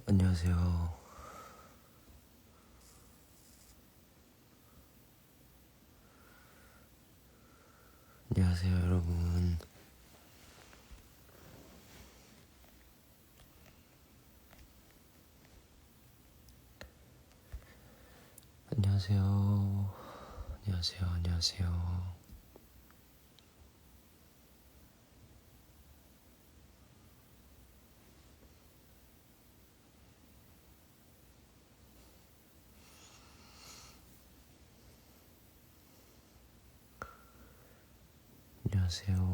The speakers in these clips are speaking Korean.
안녕하세요. 안녕하세요, 여러분. 안녕하세요. 안녕하세요. 안녕하세요. 안녕하세요.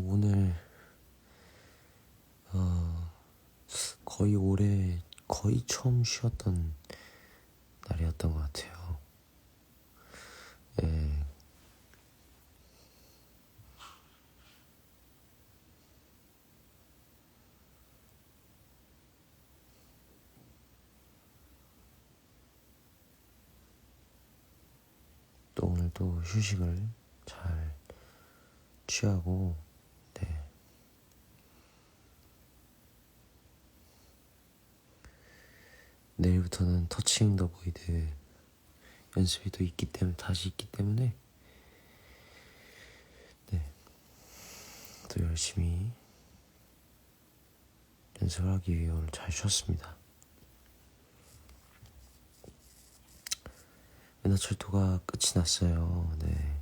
오늘 거의 올해 거의 처음 쉬었던 날이었던 것 같아요. 예. 또 오늘도 휴식을 잘 취하고, 네. 내일부터는 터치ing 더 보이드 연습이 또 다시 있기 때문에, 네. 또 열심히 연습을 하기 위해 오늘 잘 쉬었습니다. 은하철도가 끝이 났어요. 네.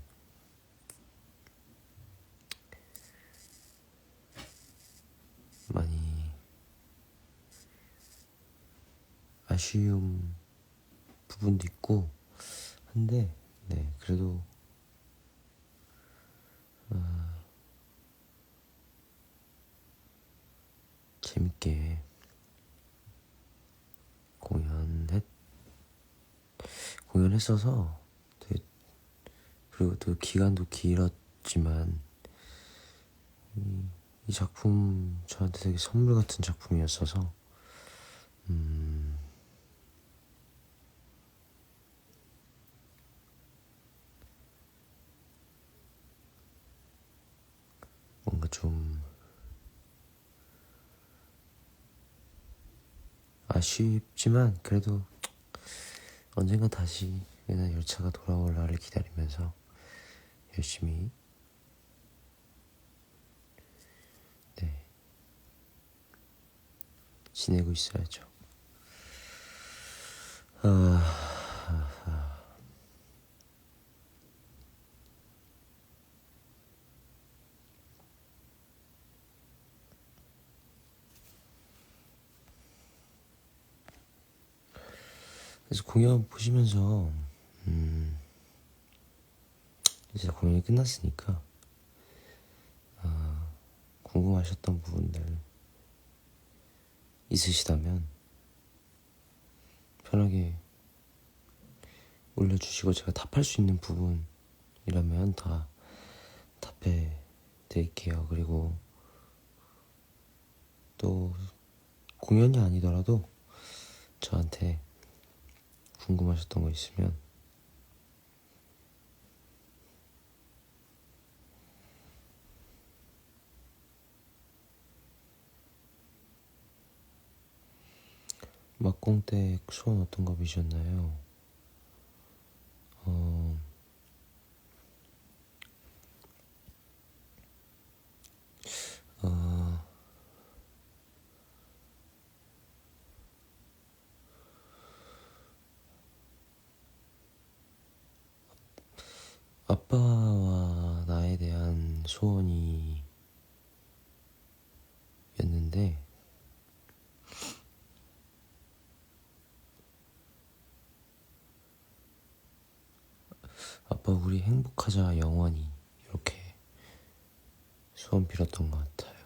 많이 아쉬운 부분도 있고 한데, 네, 그래도 재밌게 공연했어서, 그리고 또 기간도 길었지만 이 작품 저한테 되게 선물 같은 작품이었어서 뭔가 좀 아쉽지만 그래도 언젠가 다시 옛날 열차가 돌아올 날을 기다리면서 열심히, 네, 지내고 있어야죠. 그래서 공연 보시면서 이제 공연이 끝났으니까 궁금하셨던 부분들 있으시다면 편하게 올려주시고, 제가 답할 수 있는 부분이라면 다 답해 드릴게요. 그리고 또 공연이 아니더라도 저한테 궁금하셨던 거 있으면 막공 때 소원 어떤 거 비셨나요? 아빠와 나에 대한 소원이었는데, 아빠 우리 행복하자 영원히, 이렇게 소원 빌었던 것 같아요.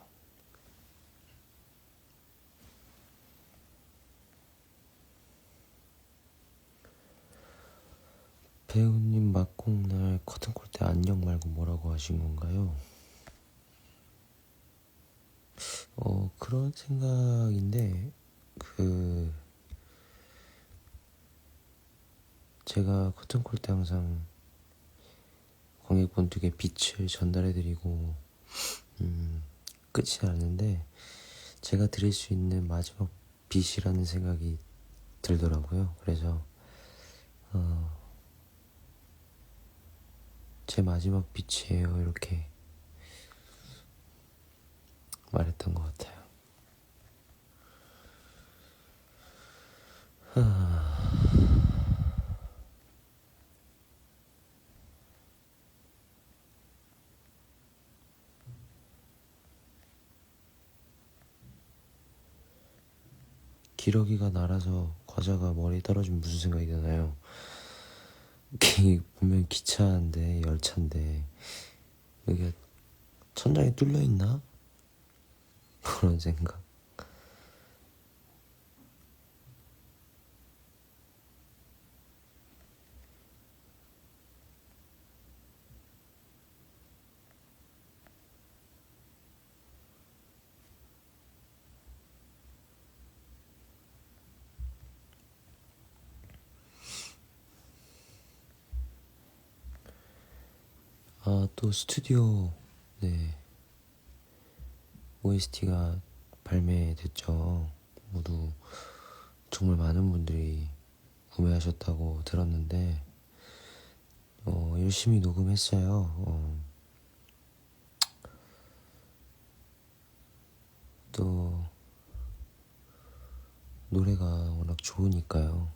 배우님 막공날 커튼콜 때 안녕 말고 뭐라고 하신 건가요? 그런 생각인데, 제가 커튼콜 때 항상 관객분들께 빛을 전달해드리고, 끝이 나는데, 제가 드릴 수 있는 마지막 빛이라는 생각이 들더라고요. 그래서, 제 마지막 빛이에요. 이렇게 말했던 것 같아요. 기러기가 날아서 과자가 머리에 떨어지면 무슨 생각이 드나요? 보면 기차인데, 열차인데, 여기가 천장이 뚫려 있나? 그런 생각. 또 스튜디오, 네, OST가 발매됐죠. 모두 정말 많은 분들이 구매하셨다고 들었는데, 열심히 녹음했어요. 또 노래가 워낙 좋으니까요.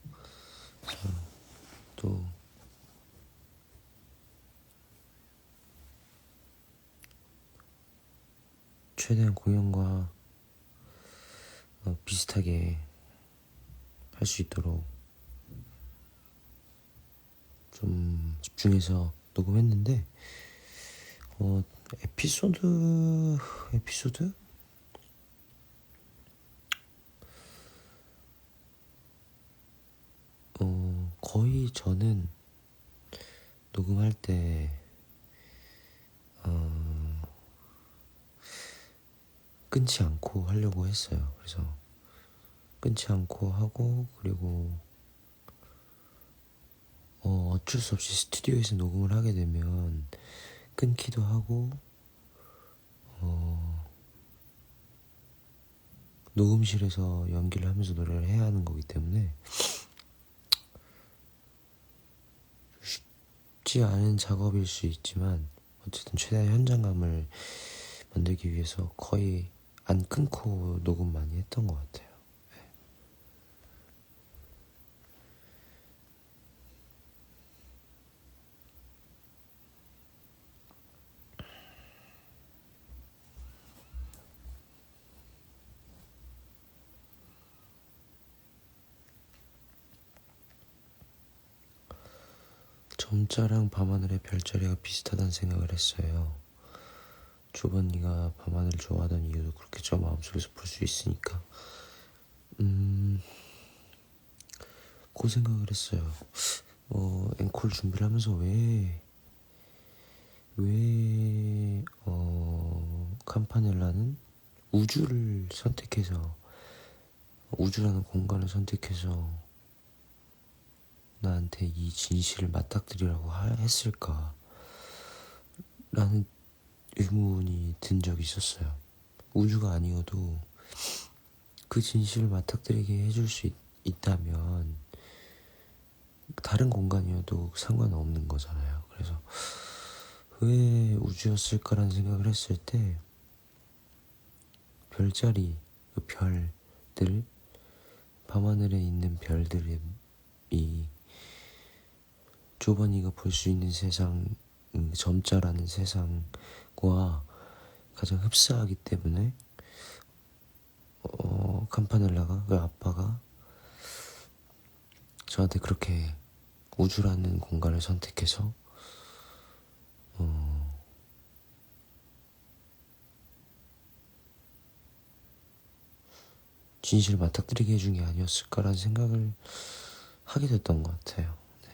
또 최대한 공연과 비슷하게 할 수 있도록 좀 집중해서 녹음했는데, 에피소드? 거의 저는 녹음할 때, 끊지 않고 하려고 했어요. 그래서 끊지 않고 하고, 그리고 어쩔 수 없이 스튜디오에서 녹음을 하게 되면 끊기도 하고, 녹음실에서 연기를 하면서 노래를 해야 하는 거기 때문에 쉽지 않은 작업일 수 있지만, 어쨌든 최대한 현장감을 만들기 위해서 거의 안 끊고 녹음 많이 했던 것 같아요. 점자랑 밤하늘의 별자리가 비슷하다는 생각을 했어요. 주번이가 밤하늘을 좋아하던 이유도 그렇게 저 마음속에서 볼 수 있으니까 그 생각을 했어요. 앵콜 준비를 하면서 캄파넬라는 우주라는 공간을 선택해서 나한테 이 진실을 맞닥뜨리라고 했을까? 라는 의문이 든 적이 있었어요. 우주가 아니어도 그 진실을 맞닥뜨리게 해줄 수 있다면 다른 공간이어도 상관없는 거잖아요. 그래서 왜 우주였을까라는 생각을 했을 때 별자리, 그 별들, 밤하늘에 있는 별들이 조번이가 볼 수 있는 세상, 점자라는 세상과 가장 흡사하기 때문에 캄파넬라가, 그 아빠가 저한테 그렇게 우주라는 공간을 선택해서 진실을 맞닥뜨리게 해준 게 아니었을까라는 생각을 하게 됐던 것 같아요. 네.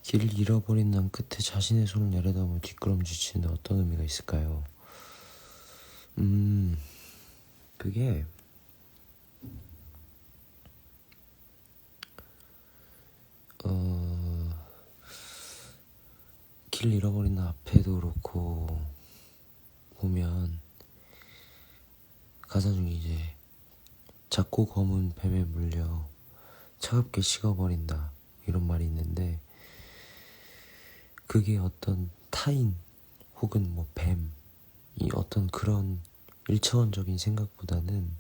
길을 잃어버린 난 끝에 자신의 손을 내려다보며 뒷걸음질 치는데 어떤 의미가 있을까요? 그게 길 잃어버린 나 앞에도 그렇고 보면 가사 중에 이제 작고 검은 뱀에 물려 차갑게 식어버린다 이런 말이 있는데, 그게 어떤 타인 혹은 뭐 뱀, 이 어떤 그런 일차원적인 생각보다는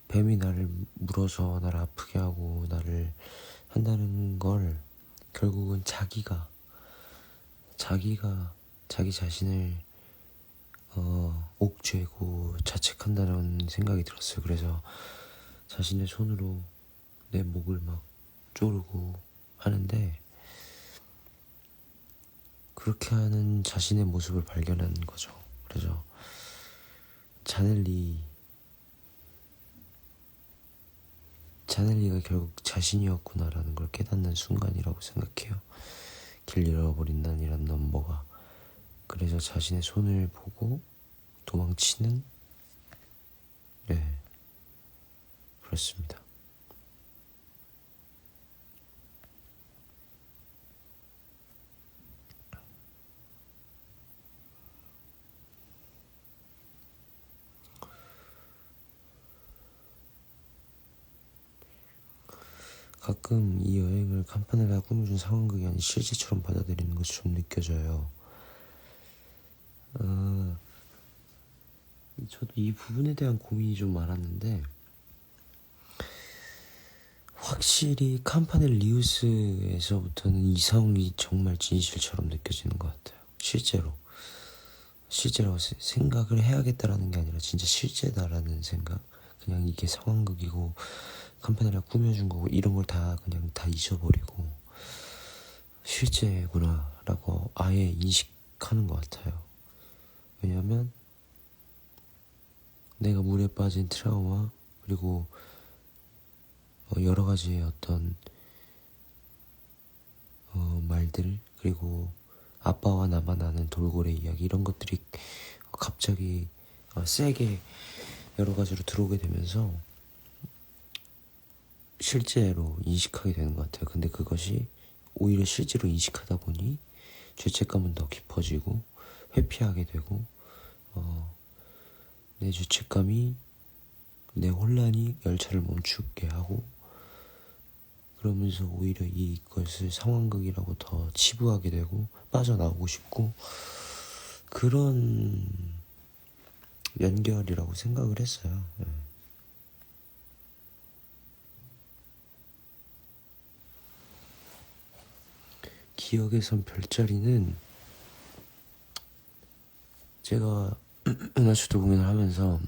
뱀이 나를 물어서 나를 아프게 하고 나를 한다는 걸 결국은 자기가 자기 자신을 옥죄고 자책한다는 생각이 들었어요. 그래서 자신의 손으로 내 목을 막 조르고 하는데, 그렇게 하는 자신의 모습을 발견하는 거죠. 그래서 자넬리가 결국 자신이었구나라는 걸 깨닫는 순간이라고 생각해요. 길 잃어버린 난이란 넘버가. 그래서 자신의 손을 보고 도망치는, 네, 그렇습니다. 가끔 이 여행을 캄파넬라 꾸며준 상황극이 아닌 실제처럼 받아들이는 것이 좀 느껴져요. 저도 이 부분에 대한 고민이 좀 많았는데, 확실히 캄파넬 리우스에서부터는 이성이 정말 진실처럼 느껴지는 것 같아요. 실제로 생각을 해야겠다라는 게 아니라 진짜 실제다라는 생각. 그냥 이게 상황극이고 캄파넬라 꾸며준 거고 이런 걸 다 그냥 다 잊어버리고 실제구나 라고 아예 인식하는 것 같아요. 왜냐하면 내가 물에 빠진 트라우마, 그리고 여러 가지의 어떤 말들, 그리고 아빠와 나만 아는 돌고래 이야기, 이런 것들이 갑자기 세게 여러 가지로 들어오게 되면서 실제로 인식하게 되는 것 같아요. 근데 그것이 오히려 실제로 인식하다 보니 죄책감은 더 깊어지고 회피하게 되고, 내 죄책감이, 내 혼란이 열차를 멈추게 하고, 그러면서 오히려 이것을 상황극이라고 더 치부하게 되고 빠져나오고 싶고, 그런 연결이라고 생각을 했어요. 기억에선 별자리는 제가 은하수도 공연을 하면서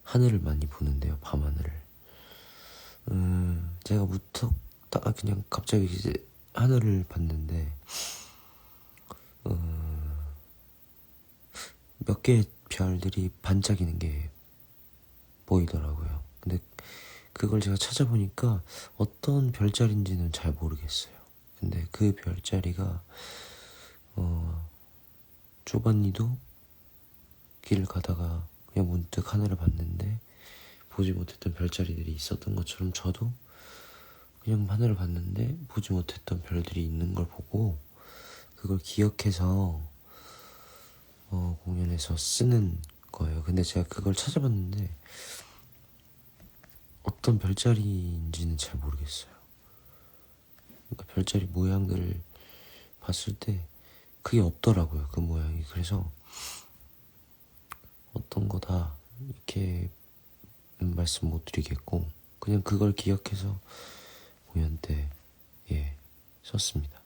하늘을 많이 보는데요, 밤하늘을. 제가 무턱 그냥 갑자기 이제 하늘을 봤는데 몇 개의 별들이 반짝이는 게 보이더라고요. 근데 그걸 제가 찾아보니까 어떤 별자리인지는 잘 모르겠어요. 근데 그 별자리가 조반니도 길을 가다가 그냥 문득 하늘을 봤는데 보지 못했던 별자리들이 있었던 것처럼, 저도 그냥 하늘을 봤는데 보지 못했던 별들이 있는 걸 보고 그걸 기억해서 공연에서 쓰는 거예요. 근데 제가 그걸 찾아봤는데 어떤 별자리인지는 잘 모르겠어요. 그러니까 별자리 모양들을 봤을 때 그게 없더라고요, 그 모양이. 그래서 어떤 거다 이렇게 말씀 못 드리겠고, 그냥 그걸 기억해서 공연 때 썼습니다.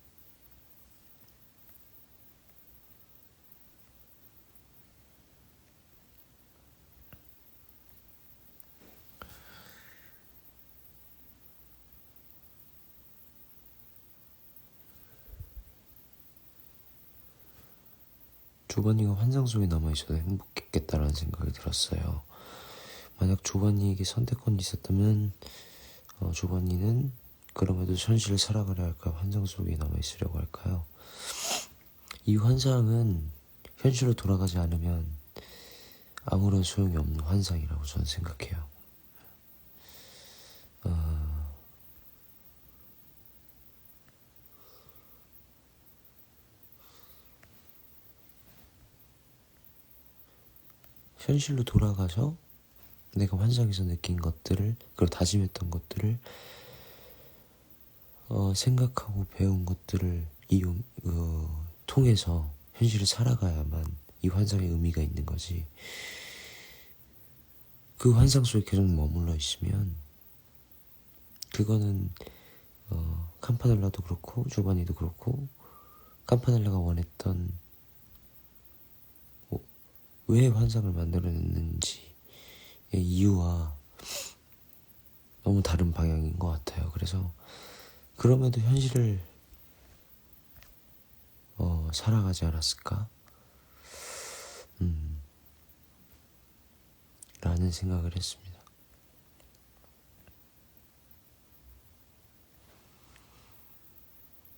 조반니가 환상 속에 남아있어도 행복했겠다라는 생각이 들었어요. 만약 조반니에게 선택권이 있었다면 조반니는 그럼에도 현실을 살아가려 할까요? 환상 속에 남아있으려고 할까요? 이 환상은 현실로 돌아가지 않으면 아무런 소용이 없는 환상이라고 저는 생각해요. 현실로 돌아가서 내가 환상에서 느낀 것들을, 그리고 다짐했던 것들을 생각하고 배운 것들을 통해서 현실을 살아가야만 이 환상의 의미가 있는 거지. 그 환상 속에 계속 머물러 있으면 그거는 캄파넬라도 그렇고 조바니도 그렇고, 캄파넬라가 원했던 왜 환상을 만들어냈는지의 이유와 너무 다른 방향인 것 같아요. 그래서 그럼에도 현실을 살아가지 않았을까? 라는 생각을 했습니다.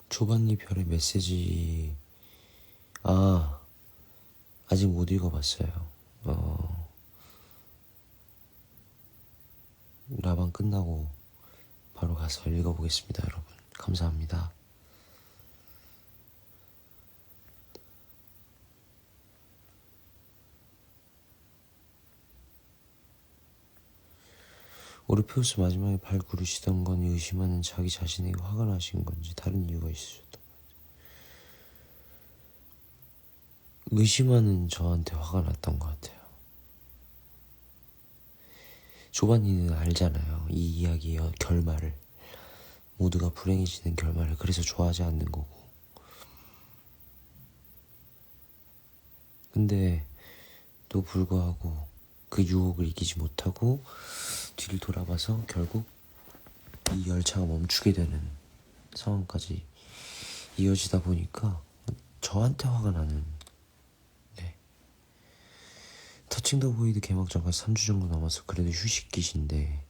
조반니 별의 메시지, 아직 못 읽어봤어요. 라방 끝나고 바로 가서 읽어보겠습니다, 여러분. 감사합니다. 오르페우스 마지막에 발 구르시던 건 의심하는 자기 자신에게 화가 나신 건지 다른 이유가 있으셨던 건지. 의심하는 저한테 화가 났던 것 같아요. 조반니는 알잖아요, 이 이야기의 결말을. 모두가 불행해지는 결말을. 그래서 좋아하지 않는 거고. 근데 또 불구하고 그 유혹을 이기지 못하고 뒤를 돌아봐서 결국 이 열차가 멈추게 되는 상황까지 이어지다 보니까 저한테 화가 나는. 터칭 더 보이드 개막전까지 3주 정도 남아서 그래도 휴식기신데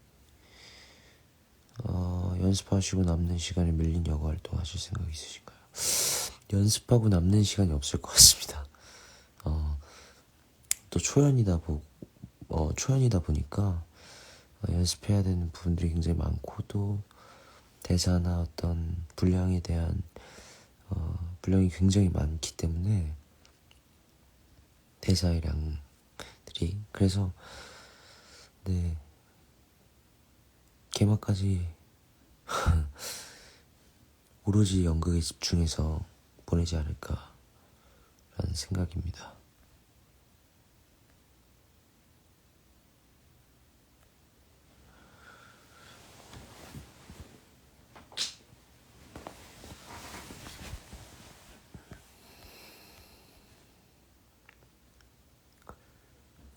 연습하시고 남는 시간에 밀린 여가 활동 하실 생각 있으신가요? 연습하고 남는 시간이 없을 것 같습니다. 또 초연이다 보니까 연습해야 되는 부분들이 굉장히 많고, 또 대사나 어떤 분량에 대한 분량이 굉장히 많기 때문에 대사의 량들이. 그래서 개막까지 오로지 연극에 집중해서 보내지 않을까라는 생각입니다.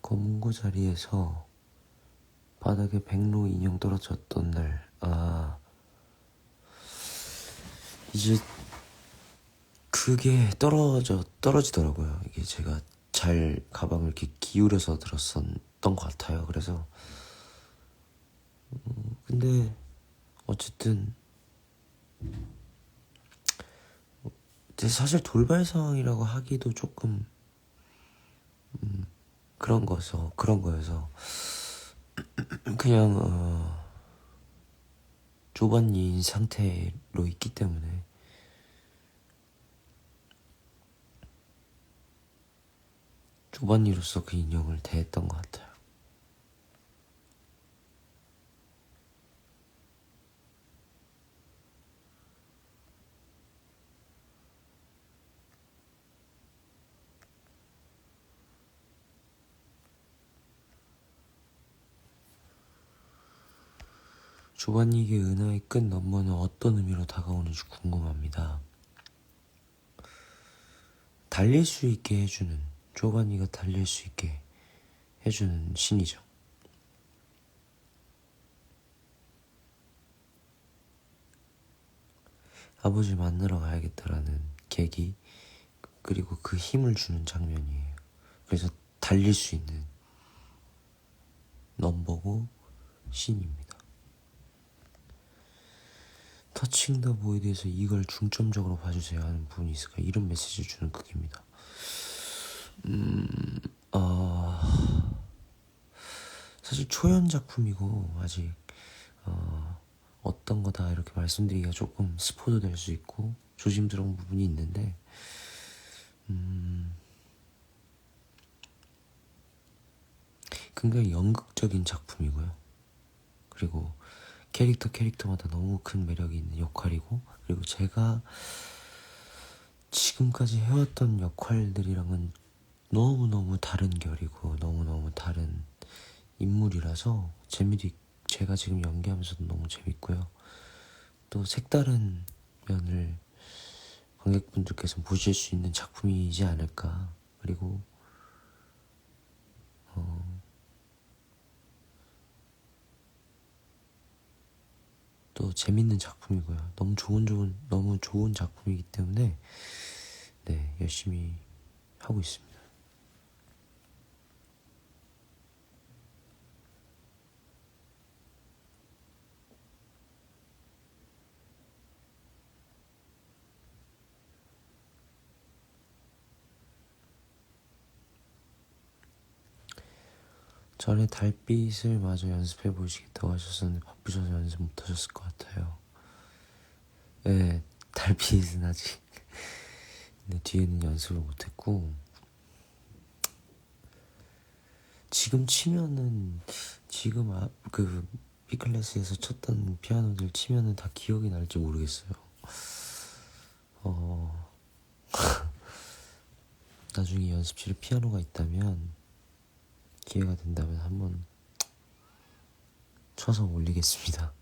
검은고 자리에서 바닥에 백로 인형 떨어졌던 날, 이제 그게 떨어지더라고요. 이게 제가 잘 가방을 이렇게 기울여서 들었었던 것 같아요. 그래서 근데 어쨌든 사실 돌발 상황이라고 하기도 조금 그런 거여서 그냥 조반니인 상태로 있기 때문에 조반니로서 그 인형을 대했던 것 같아요. 조반니에게 은하의 끝 너머는 어떤 의미로 다가오는지 궁금합니다. 달릴 수 있게 해주는, 조반니가 달릴 수 있게 해주는 신이죠. 아버지 만나러 가야겠다라는 계기, 그리고 그 힘을 주는 장면이에요. 그래서 달릴 수 있는 넘버고 신입니다. 터칭 더 보이드에서 이걸 중점적으로 봐주세요 하는 부분이 있을까? 이런 메시지를 주는 극입니다. 어, 사실 초연 작품이고 아직 어떤 거다 이렇게 말씀드리기가 조금 스포도 될 수 있고 조심스러운 부분이 있는데 굉장히 연극적인 작품이고요. 그리고 캐릭터마다 너무 큰 매력이 있는 역할이고, 그리고 제가 지금까지 해왔던 역할들이랑은 너무너무 다른 결이고 너무너무 다른 인물이라서 제가 지금 연기하면서도 너무 재밌고요. 또 색다른 면을 관객분들께서 보실 수 있는 작품이지 않을까. 그리고 또 재밌는 작품이고요. 너무 좋은 작품이기 때문에 네, 열심히 하고 있습니다. 전에 달빛을 마저 연습해 보시겠다고 하셨었는데 바쁘셔서 연습 못 하셨을 것 같아요. 네, 달빛은 아직 네, 뒤에는 연습을 못 했고, 지금 치면은 그 B클래스에서 쳤던 피아노들 치면은 다 기억이 날지 모르겠어요. 나중에 연습실에 피아노가 있다면 기회가 된다면 한번 쳐서 올리겠습니다.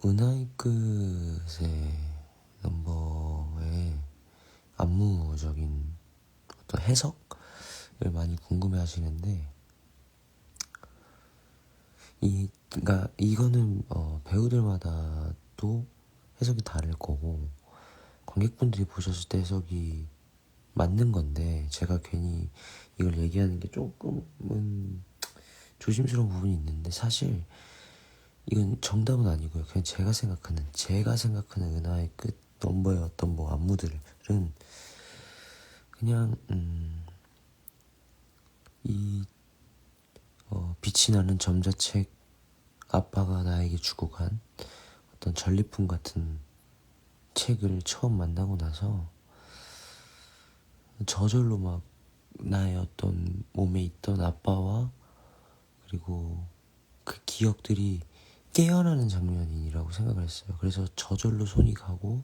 은하의 끝의 넘버의 안무적인 어떤 해석을 많이 궁금해 하시는데, 그러니까 이거는 배우들마다 또 해석이 다를 거고 관객분들이 보셨을 때 해석이 맞는 건데, 제가 괜히 이걸 얘기하는 게 조금은 조심스러운 부분이 있는데, 사실 이건 정답은 아니고요. 그냥 제가 생각하는 은하의 끝 넘버의 어떤 뭐 안무들은 그냥 이 빛이 나는 점자책, 아빠가 나에게 주고 간 어떤 전리품 같은 책을 처음 만나고 나서 저절로 막 나의 어떤 몸에 있던 아빠와 그리고 그 기억들이 깨어나는 장면이라고 생각을 했어요. 그래서 저절로 손이 가고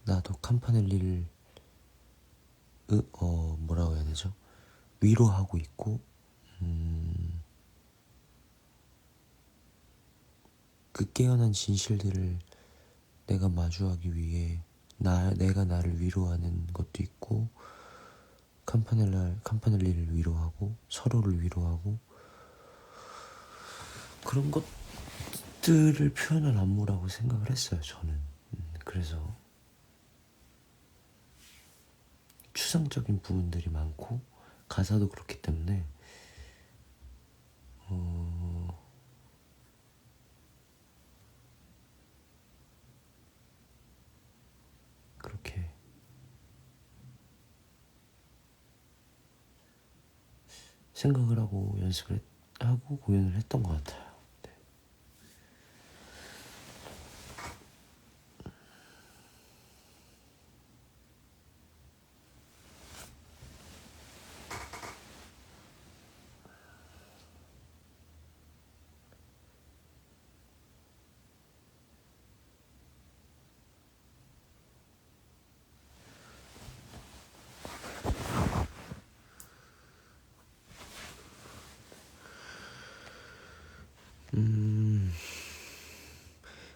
나도 캄파넬리를 뭐라고 해야 되죠? 위로하고 있고 그 깨어난 진실들을 내가 마주하기 위해 내가 나를 위로하는 것도 있고, 캄파넬리를 위로하고 서로를 위로하고 그런 것들을 표현한 안무라고 생각을 했어요, 저는. 그래서 추상적인 부분들이 많고 가사도 그렇기 때문에 그렇게 생각을 하고 하고 공연을 했던 것 같아요.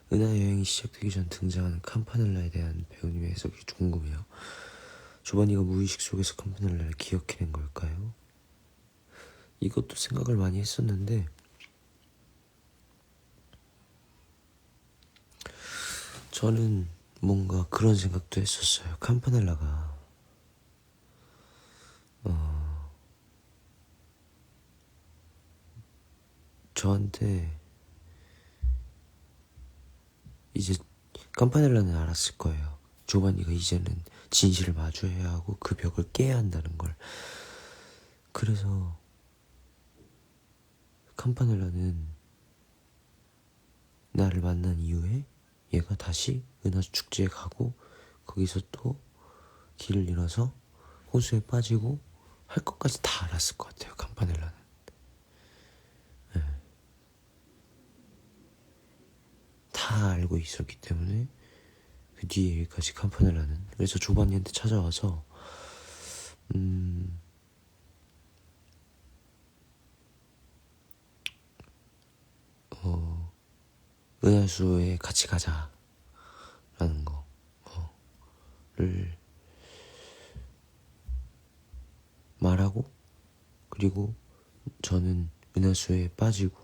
네. 은하 여행이 시작되기 전 등장하는 campanel라에 대한 배우님의 해석이 궁금해요. 조바니가 무의식 속에서 campanel라를 기억해낸 걸까요? 이것도 생각을 많이 했었는데 저는 뭔가 그런 생각도 했었어요. campanel라가 저한테 이제 campanel라는 알았을 거예요. 조바니가 이제는 진실을 마주해야 하고 그 벽을 깨야 한다는 걸. 그래서 campanel라는 나를 만난 이후에 얘가 다시 은하수 축제에 가고 거기서 또 길을 잃어서 호수에 빠지고 할 것까지 다 알았을 것 같아요. campanel라는. 다 알고 있었기 때문에 그 뒤에 여기까지 campanel라는. 그래서 조바니한테 찾아와서 은하수에 같이 가자라는 거를 말하고, 그리고 저는 은하수에 빠지고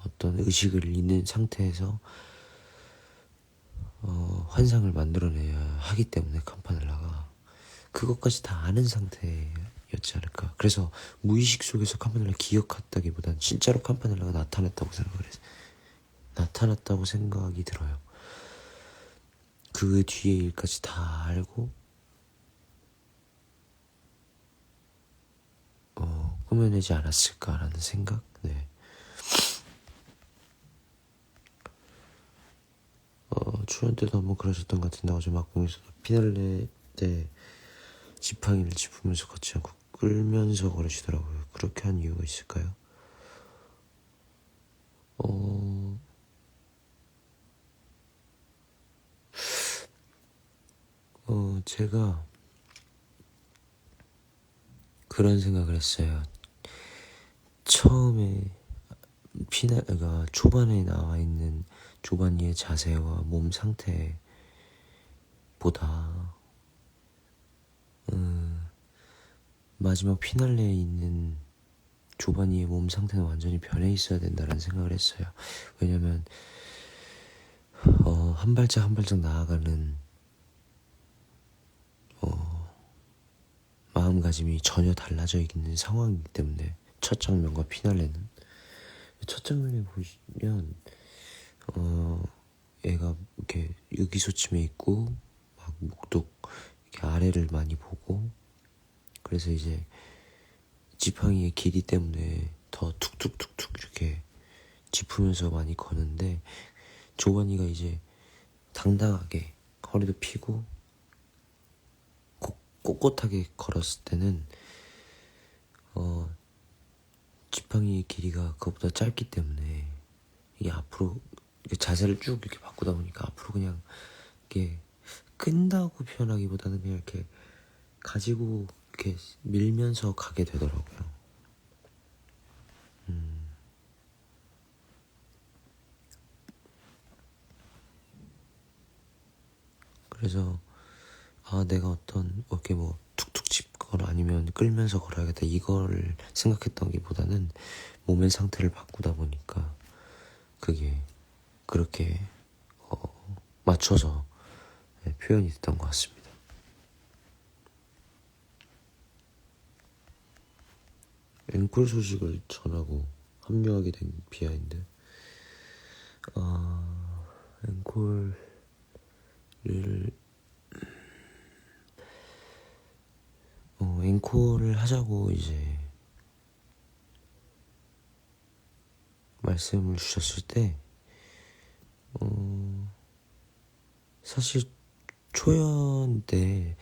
어떤 의식을 잃는 상태에서 환상을 만들어내야 하기 때문에 campanel라가 그것까지 다 아는 상태였지 않을까. 그래서 무의식 속에서 campanel라 기억했다기보단 진짜로 campanel라가 나타났다고 생각이 들어요. 그 뒤의 일까지 다 알고 꾸며내지 않았을까라는 생각. 네. 출연 때도 한번 그러셨던 것 같은데 어제 막공에서도 피날레 때 지팡이를 짚으면서 걷지 않고 끌면서 걸으시더라고요. 그렇게 한 이유가 있을까요? 제가 그런 생각을 했어요. 처음에 그러니까 초반에 나와 있는 조바니의 자세와 몸 상태보다 마지막 피날레에 있는 조바니의 몸 상태는 완전히 변해 있어야 된다는 생각을 했어요. 왜냐면 한 발짝 한 발짝 나아가는 마음가짐이 전혀 달라져 있는 상황이기 때문에 첫 장면과 피날레는. 첫 장면에 보시면 얘가 이렇게 의기소침해 있고 막 목도 이렇게 아래를 많이 보고, 그래서 이제 지팡이의 길이 때문에 더 툭툭툭툭 이렇게 짚으면서 많이 거는데, 조바니가 이제 당당하게 허리도 펴고 꼿꼿하게 걸었을 때는 지팡이의 길이가 그것보다 짧기 때문에 이게 앞으로 이렇게 자세를 쭉 이렇게 바꾸다 보니까 앞으로 그냥 이렇게 끈다고 표현하기보다는 그냥 이렇게 가지고 이렇게 밀면서 가게 되더라고요. 그래서 내가 어떤 이렇게 뭐 툭툭 짚거나 아니면 끌면서 걸어야겠다 이거를 생각했던 게보다는 몸의 상태를 바꾸다 보니까 그게 그렇게 맞춰서 표현이 됐던 것 같습니다. 앵콜 소식을 전하고 합류하게 된 비하인드. 앵콜을 앵콜을 하자고 이제 말씀을 주셨을 때 사실 초연 때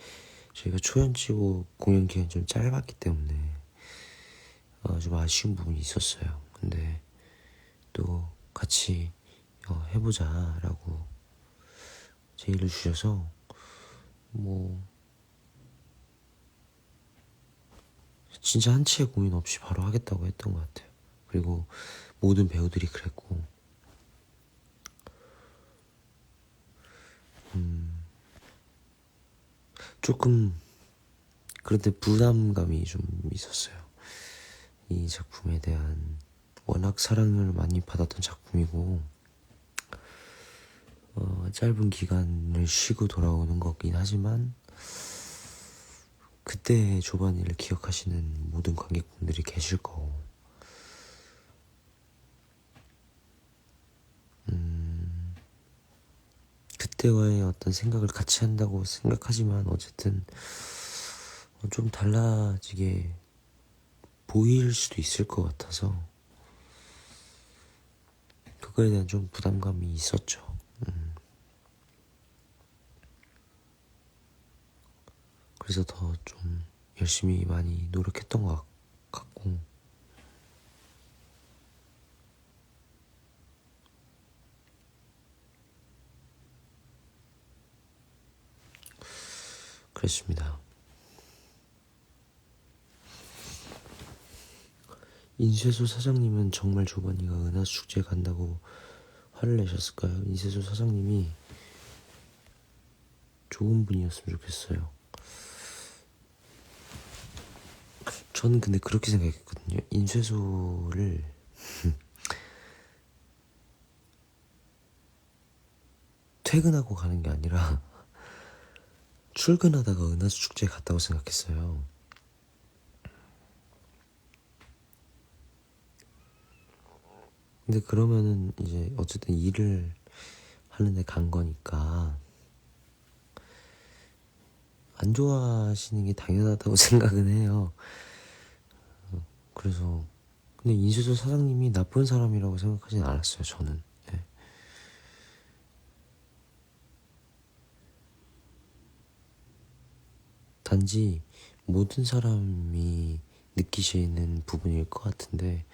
저희가 초연 치고 공연 기간이 좀 짧았기 때문에 좀 아쉬운 부분이 있었어요. 근데 또 같이 해보자라고 제의를 주셔서 뭐 진짜 한치의 고민 없이 바로 하겠다고 했던 것 같아요. 그리고 모든 배우들이 그랬고 조금 그런데 부담감이 좀 있었어요. 이 작품에 대한 워낙 사랑을 많이 받았던 작품이고 짧은 기간을 쉬고 돌아오는 거긴 하지만 그때 조반이를 기억하시는 모든 관객분들이 계실 거고 그때와의 어떤 생각을 같이 한다고 생각하지만 어쨌든 좀 달라지게 보일 수도 있을 것 같아서 그거에 대한 좀 부담감이 있었죠. 그래서 더 좀 열심히 많이 노력했던 것 같고 그랬습니다. 인쇄소 사장님은 정말 조반이가 은하수 축제에 간다고 화를 내셨을까요? 인쇄소 사장님이 좋은 분이었으면 좋겠어요. 저는 근데 그렇게 생각했거든요. 인쇄소를 퇴근하고 가는 게 아니라 출근하다가 은하수 축제에 갔다고 생각했어요. 근데 그러면은 이제 어쨌든 일을 하는데 간 거니까 안 좋아하시는 게 당연하다고 생각은 해요. 그래서 근데 인쇄소 사장님이 나쁜 사람이라고 생각하진 않았어요. 저는. 네. 단지 모든 사람이 느끼시는 부분일 것 같은데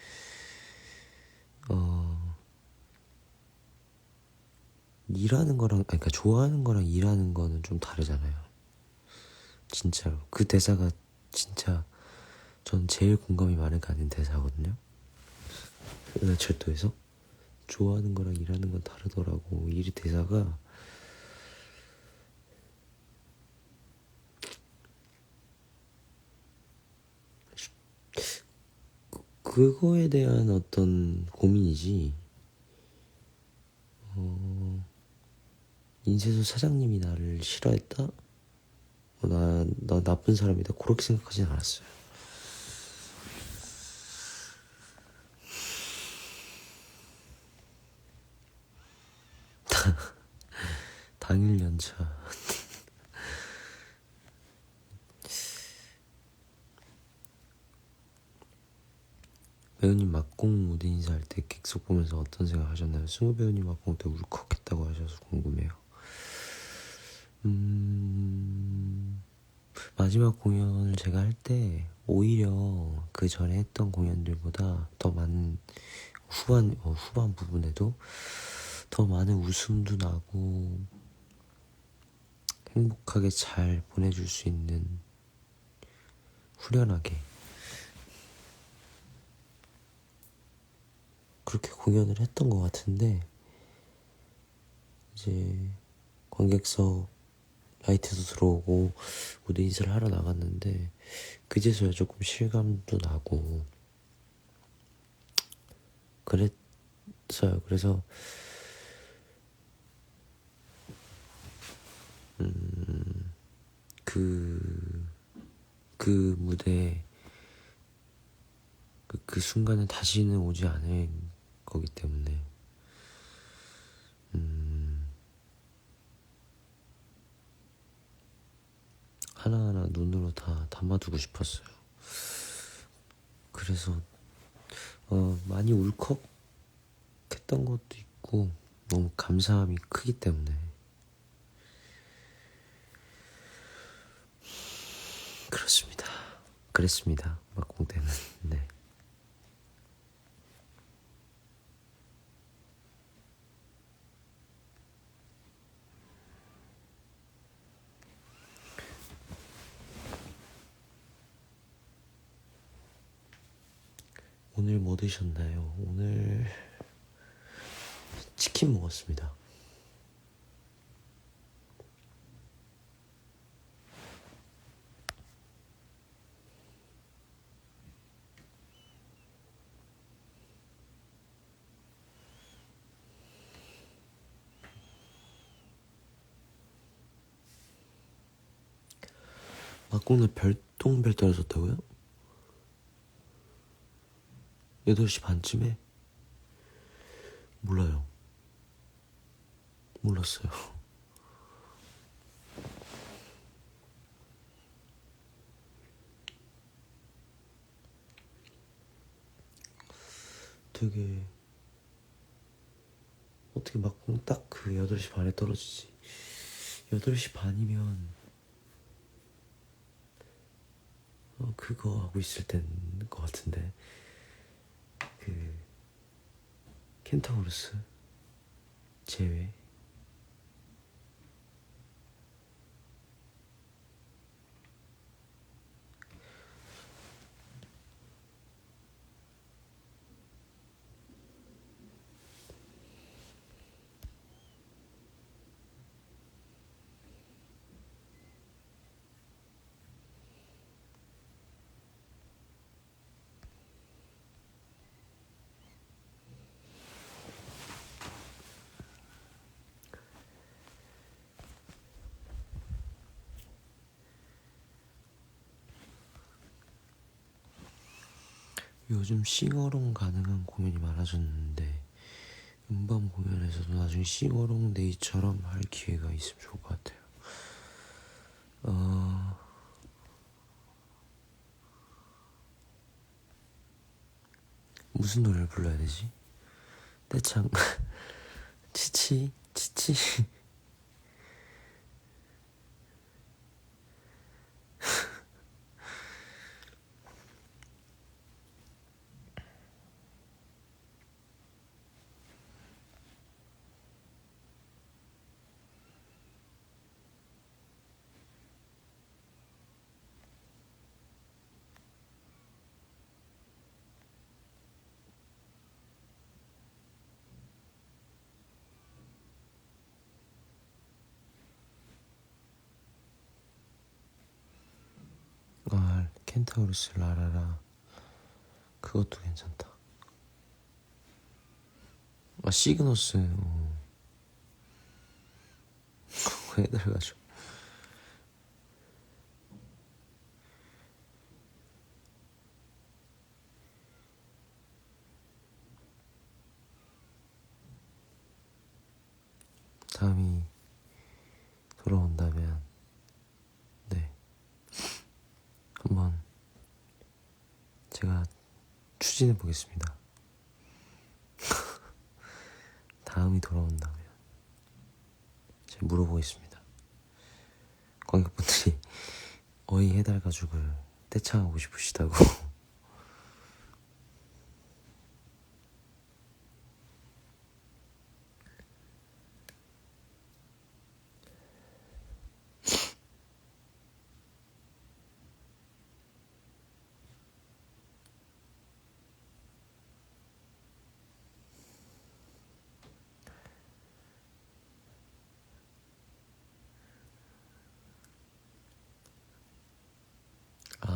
일하는 거랑 아니, 그러니까 좋아하는 거랑 일하는 거는 좀 다르잖아요. 진짜로 그 대사가 진짜 전 제일 공감이 많이 가는 대사거든요. 은하철도에서 좋아하는 거랑 일하는 건 다르더라고. 이 대사가 그거에 대한 어떤 고민이지. 인쇄소 사장님이 나를 싫어했다? 나 나쁜 사람이다. 그렇게 생각하진 않았어요. 당일 연차. 배우님 막공 무대 인사할 때 객석 보면서 어떤 생각 하셨나요? 승우 배우님 막공 때 울컥했다고 하셔서 궁금해요. 마지막 공연을 제가 할 때 오히려 그 전에 했던 공연들보다 더 많은 후반 부분에도 더 많은 웃음도 나고 행복하게 잘 보내줄 수 있는 후련하게 그렇게 공연을 했던 것 같은데 이제 관객석 라이트도 들어오고 무대 인사를 하러 나갔는데 그제서야 조금 실감도 나고 그랬어요. 그래서 그, 그 무대 그 순간은 다시는 오지 않을 거기 때문에 하나하나 눈으로 다 담아두고 싶었어요. 그래서 많이 울컥했던 것도 있고 너무 감사함이 크기 때문에 그렇습니다. 그랬습니다. 막공 때는. 네. 오늘 뭐 드셨나요? 오늘 치킨 먹었습니다. 꼭 별똥별 떨어졌다고요? 8시 반쯤에? 몰라요. 몰랐어요. 되게 어떻게 막 딱 그 8시 반에 떨어지지. 8시 반이면 그거 하고 있을 때인 것 같은데, 그 켄타우루스 제외. 요즘 싱어롱 가능한 공연이 많아졌는데, 음반 공연에서도 나중에 싱어롱 데이처럼 할 기회가 있으면 좋을 것 같아요. 무슨 노래를 불러야 되지? 떼창. 치치 치치. 켄타우루스 라라라, 그것도 괜찮다. 시그너스. 해달가지고. 다음이 돌아온다면, 네, 한번 제가 추진해 보겠습니다. 다음이 돌아온다면 제가 물어보겠습니다. 관객분들이 어이 해달 가죽을 떼창하고 싶으시다고.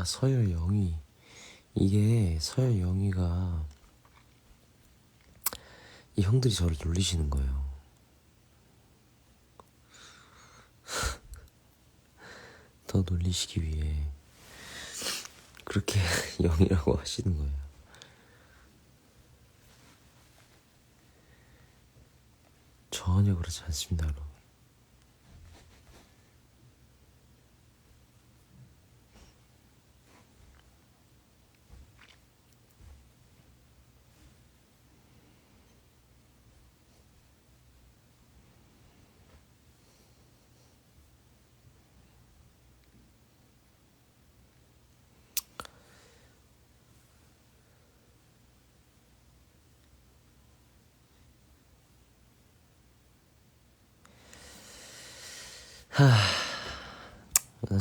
서열 영희. 이게 서열 영희가, 이 형들이 저를 놀리시는 거예요. 더 놀리시기 위해 그렇게 영희라고 하시는 거예요. 전혀 그렇지 않습니다, 여러분.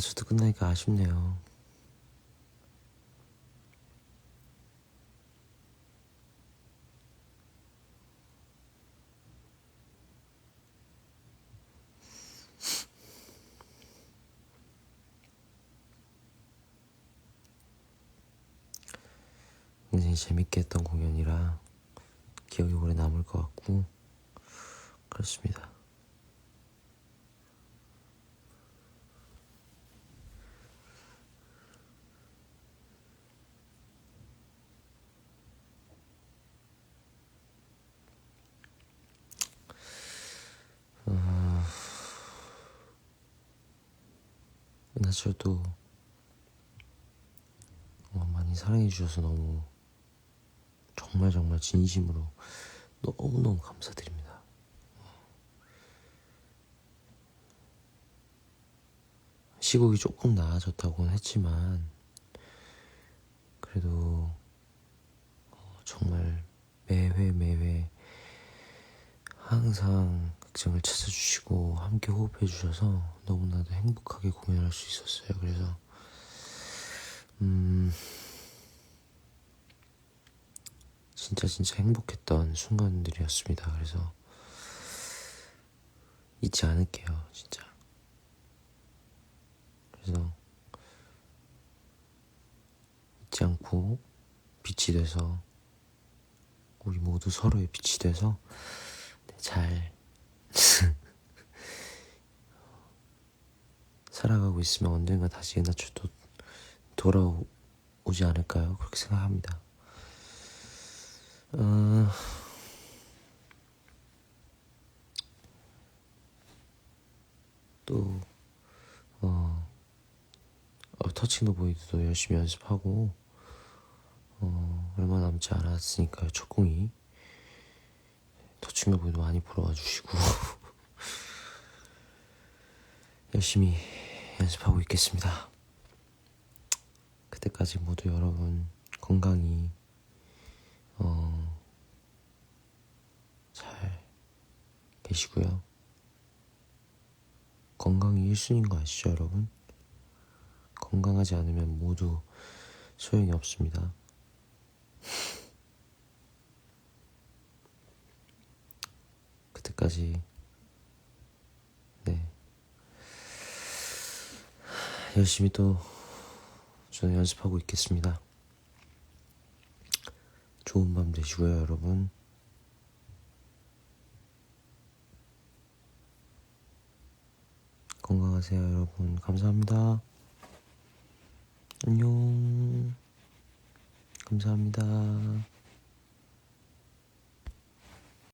저도 끝나니까 아쉽네요. 굉장히 재밌게 했던 공연이라 기억이 오래 남을 것 같고, 그렇습니다. 은하철도 많이 사랑해주셔서 너무 정말 정말 진심으로 너무너무 감사드립니다. 시국이 조금 나아졌다고는 했지만 그래도 정말 매회 항상 극장을 찾아주시고 함께 호흡해주셔서 너무나도 행복하게 공연할 수 있었어요. 그래서 진짜 행복했던 순간들이었습니다. 그래서 잊지 않을게요, 진짜. 그래서 잊지 않고 빛이 돼서 우리 모두 서로의 빛이 돼서 잘 살아가고 있으면 언젠가 다시 은하철도 돌아오지 않을까요? 그렇게 생각합니다. 또 터칭 더 보이드도 열심히 연습하고 얼마 남지 않았으니까요. 첫 공이 터칭 더 보이드 많이 보러 와주시고 열심히 연습하고 있겠습니다. 그때까지 모두 여러분 건강히 잘 계시고요. 건강이 1순위인 거 아시죠, 여러분? 건강하지 않으면 모두 소용이 없습니다. 그때까지 열심히 또 저는 연습하고 있겠습니다. 좋은 밤 되시고요, 여러분. 건강하세요, 여러분. 감사합니다. 안녕. 감사합니다.